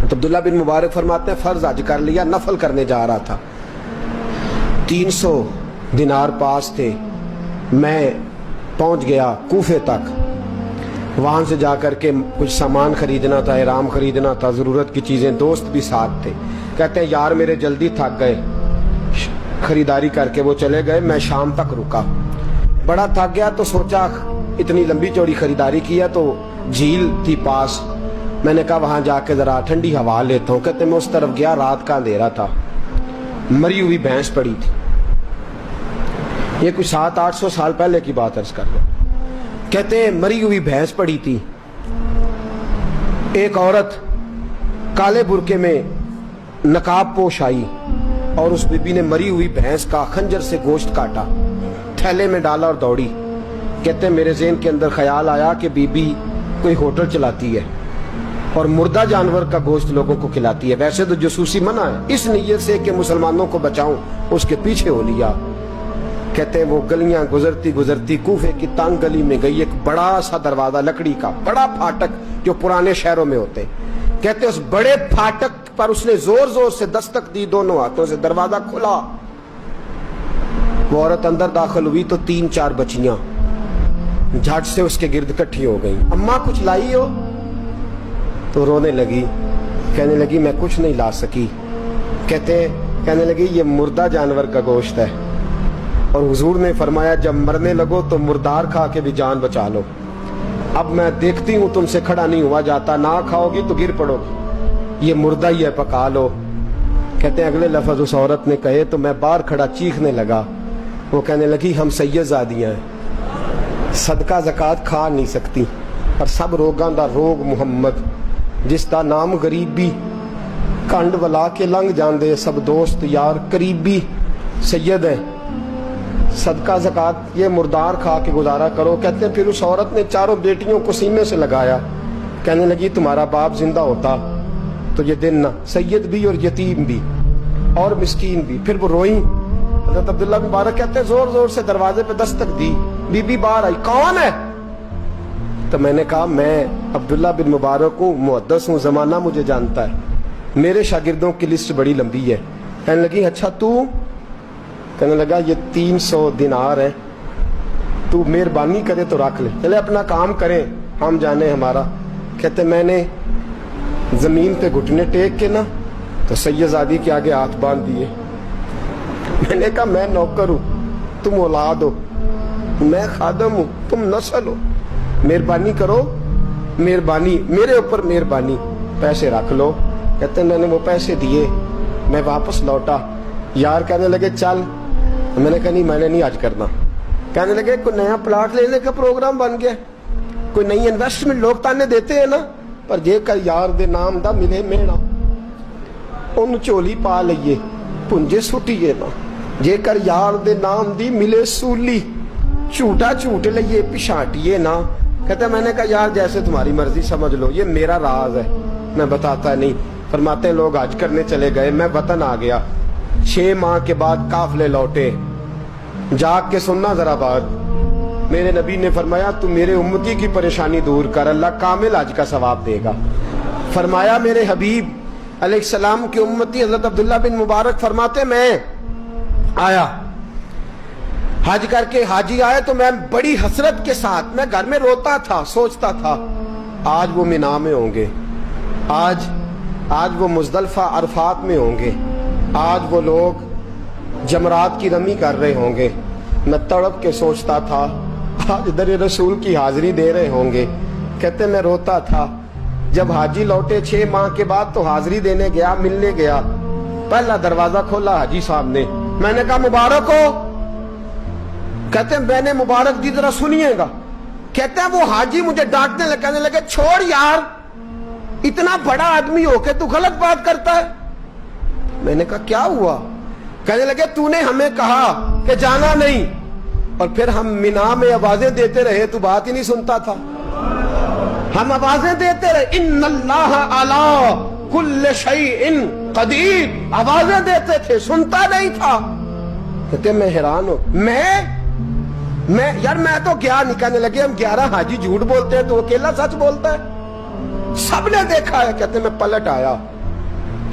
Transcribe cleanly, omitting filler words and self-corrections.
تو عبداللہ بن مبارک فرماتے ہیں فرض حج کر لیا, نفل کرنے جا رہا تھا, 300 دینار پاس تھے, میں پہنچ گیا کوفے تک, وہاں سے جا کر کے کچھ سامان خریدنا تھا, احرام خریدنا تھا, ضرورت کی چیزیں, دوست بھی ساتھ تھے. کہتے ہیں یار میرے جلدی تھک گئے, خریداری کر کے وہ چلے گئے, میں شام تک رکا, بڑا تھک گیا تو سوچا اتنی لمبی چوڑی خریداری کیا تو جھیل تھی پاس, میں نے کہا وہاں جا کے ذرا ٹھنڈی ہوا لیتا ہوں. کہتے میں اس طرف گیا, رات کا اندھیرا تھا, مری ہوئی بھینس پڑی تھی, یہ کچھ 700-800 سال پہلے کی بات عرض کر رہا. کہتے ہیں مری ہوئی بھینس پڑی تھی, ایک عورت کالے برقعے میں نقاب پوش آئی اور اس بی بی نے مری ہوئی بھینس کا خنجر سے گوشت کاٹا, تھیلے میں ڈالا اور دوڑی. کہتے ہیں میرے ذہن کے اندر خیال آیا کہ بی بی کوئی ہوٹل چلاتی ہے اور مردہ جانور کا گوشت لوگوں کو کھلاتی ہے, ویسے تو جاسوسی منع ہے, اس نیت سے کہ مسلمانوں کو بچاؤں اس کے پیچھے ہو لیا. کہتے ہیں وہ گلیاں گزرتی گزرتی کوفے کی تنگ گلی میں گئی, ایک بڑا سا دروازہ لکڑی کا, بڑا پھاٹک جو پرانے شہروں میں ہوتے. کہتے اس بڑے پھاٹک پر اس نے زور زور سے دستک دی, دونوں ہاتھوں سے دروازہ کھلا. وہ عورت اندر داخل ہوئی تو 3-4 بچیاں جھٹ سے اس کے گرد اکٹھی ہو گئیں. اماں کچھ لائی ہو؟ تو رونے لگی, کہنے لگی میں کچھ نہیں لا سکی. کہنے لگی یہ مردہ جانور کا گوشت ہے, اور حضور نے فرمایا جب مرنے لگو تو مردار کھا کے بھی جان بچا لو. اب میں دیکھتی ہوں تم سے کھڑا نہیں ہوا جاتا, نہ کھاؤ گی تو گر پڑو گی, یہ مردہ ہی ہے پکا لو. کہتے ہیں اگلے لفظ اس عورت نے کہے تو میں باہر کھڑا چیخنے لگا. وہ کہنے لگی ہم سید زادیاں ہیں, صدقہ زکات کھا نہیں سکتی, پر سب روگاں دا روگ محمد, جس دا نام غریبی, کنڈ ولا کے لنگ جاندے سب دوست یار قریبی, سید ہے, صدقہ زکات یہ مردار کھا کے گزارا کرو. کہتے ہیں پھر اس عورت نے 4 بیٹیوں کو سینے سے لگایا, کہنے لگی تمہارا باپ زندہ ہوتا تو یہ دن نہ, سید بھی اور یتیم بھی اور مسکین بھی. پھر وہ روئیں. حضرت عبداللہ بن مبارک کہتے ہیں زور زور سے دروازے پہ دستک دی, بی بی باہر آئی, کون ہے؟ تو میں نے کہا میں عبداللہ بن مبارک ہوں, محدث ہوں, زمانہ مجھے جانتا ہے, میرے شاگردوں کی لسٹ بڑی لمبی ہے. کہنے لگی اچھا تو؟ کہنے لگا یہ 300 دینار ہے, تو مہربانی کرے تو رکھ لے, چلے اپنا کام کریں ہم جانے ہمارا. کہتے میں نے زمین پہ گھٹنے ٹیک کے نا تو سید زادی کے آگے ہاتھ باندھ دیے. میں نے کہا میں نوکر ہوں, تم اولاد ہو, میں خادم ہوں, تم نسل ہو, مہربانی کرو, مہربانی میرے اوپر مہربانی, پیسے رکھ لو. کہتے میں نے وہ پیسے دیے, میں واپس لوٹا. یار کہنے لگے چل, میں نے کہا نہیں میں نے نہیں آج کرنا. کہنے لگے کوئی نیا پلاٹ لینے کا پروگرام بن گیا, کوئی نئی انویسٹمنٹ, لوگ تانے دیتے ہیں نا, پر جے کر یار دے نام دا ملے میڑا, ان چولی پا لئیے پنجے سٹیے نا, جے کر یار دے نام دی ملے سولی, چھوٹا چھوٹ لئیے پشانٹیے نا. کہتے میں نے کہا یار جیسے تمہاری مرضی سمجھ لو, یہ میرا راز ہے, میں بتاتا نہیں. فرماتے ہیں لوگ حج کرنے چلے گئے, میں وطن آ گیا, 6 ماہ کے بعد قافلے لوٹے. جاگ کے سننا ذرا بات, میرے نبی نے فرمایا تو میرے امتی کی پریشانی دور کر, اللہ کامل حج کا ثواب دے گا. فرمایا میرے حبیب علیہ السلام کی امتی حضرت عبداللہ بن مبارک فرماتے میں آیا حج کر کے, حاجی آئے تو میں بڑی حسرت کے ساتھ, میں گھر میں روتا تھا, سوچتا تھا آج وہ مینا میں ہوں گے, آج وہ مزدلفہ عرفات میں ہوں گے, آج وہ لوگ جمرات کی رمی کر رہے ہوں گے. میں تڑپ کے سوچتا تھا آج در رسول کی حاضری دے رہے ہوں گے. کہتے میں روتا تھا. جب حاجی لوٹے 6 ماہ کے بعد تو حاضری دینے گیا, ملنے گیا, پہلا دروازہ کھولا حاجی صاحب نے, میں نے کہا مبارک ہو. کہتے ہیں میں نے مبارک دی, ذرا سنیے گا. کہتے ہیں وہ حاجی مجھے ڈانٹنے لگے, کہنے لگے چھوڑ یار, اتنا بڑا آدمی ہو کے تو غلط بات کرتا ہے. میں نے کہا کیا ہوا؟ کہنے لگے تو نے ہمیں کہا کہ جانا نہیں, اور پھر ہم مینا میں آوازیں دیتے رہے, تو بات ہی نہیں سنتا تھا. ہم آوازیں دیتے رہے ان اللہ علی کل شیء قدیر, آوازیں دیتے تھے, سنتا نہیں تھا. کہتے میں حیران ہوں, میں یار میں تو کیا نہیں. کہنے لگے ہم 11 حاجی جھوٹ بولتے ہیں تو اکیلا سچ بولتا ہے, سب نے دیکھا ہے. کہتے میں پلٹ آیا,